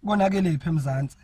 konakele iphi eMzansi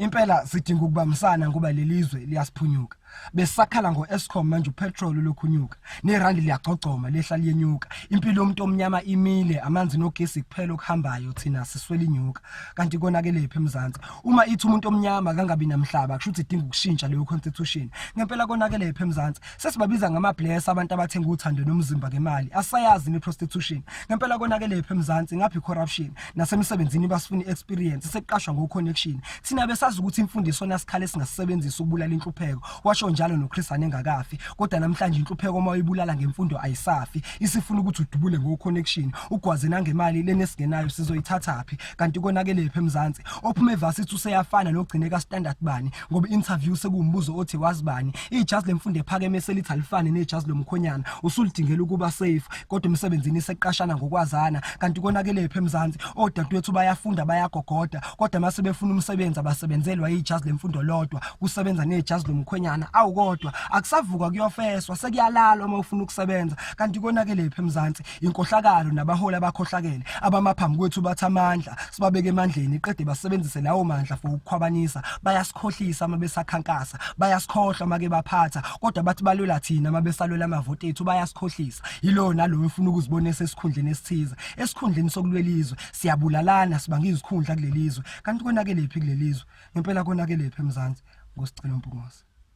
impela sidinga ukubambisana ngoba lelizwe liyasiphunyuka besakhala ngoEskom manje upetrol lokhunyuka nerandi liyagcogcoma lehla liyenyuka impilo yomuntu omnyama imile amanzi nogesi kuphela okuhambayo thina siswele inyuka kanti konakele iphi eMzansi uma ithi umuntu omnyama kangabi namhlaba kusho ukuthi idinga ukushintsha leyo constitution ngempela konakele iphi eMzansi sesibabiza ngamabless abantu abathenga uthando nomzimba ngemali asayazi neprostitution ngempela konakele iphi eMzansi ngaphi corruption nasemsebenzini basifuna experience seqashwa ngoconnection thina besazi ukuthi imfundiso nasikhale singasebenzisa ukubulala inhlupheko washo njalo noChris engakafi kodwa namhlanje inhlupheko uma uyibulala ngemfundo ayisafi isifuna ukuthi udubule ngoconnection ugwaze nangemali lenesingenayo sizoyithathaphi kanti konakele iphi eMzansi ophuma evarsity useyafana nogcineka standard bani ngoba interview sekuwumbuzo othi wazibani ijazi lemfundo ephakeme selithi alifane nejazi lomkhonyana usulidingela ukuba safe kodwa emsebenzini seqashana ngokwazana kanti konakele iphi eMzansi odadewethu bayafunda bayagogoda kodwa mase befuna umsebenzi abasebenzelwa ijazi lemfundo lodwa kusebenza nejazi lomkhonyana awukodwa akusavuka kuyofeswa sekuyalalwa uma ufuna ukusebenza kanti konakele iphi eMzansi inkohlakalo nabaholi abakhohlakele abamaphambi kwethu bathi amandla sibabeke emandleni iqede basebenzise lawo mandla for ukukhwabanisa bayasikhohlisa uma besakhankasa bayasikhohla make baphatha kodwa bathi balwela thina uma besalwela amavote ethu bayasikhohlisa yilo nalo ufuna ukuzibonisa esikhundleni esithize esikhundleni sokulwelizwe siyabulalana sibanga izikhundla kulelizwe kanti konakele iphi kulelizwe ngempela konakele iphi eMzansi ngosicela uMpungose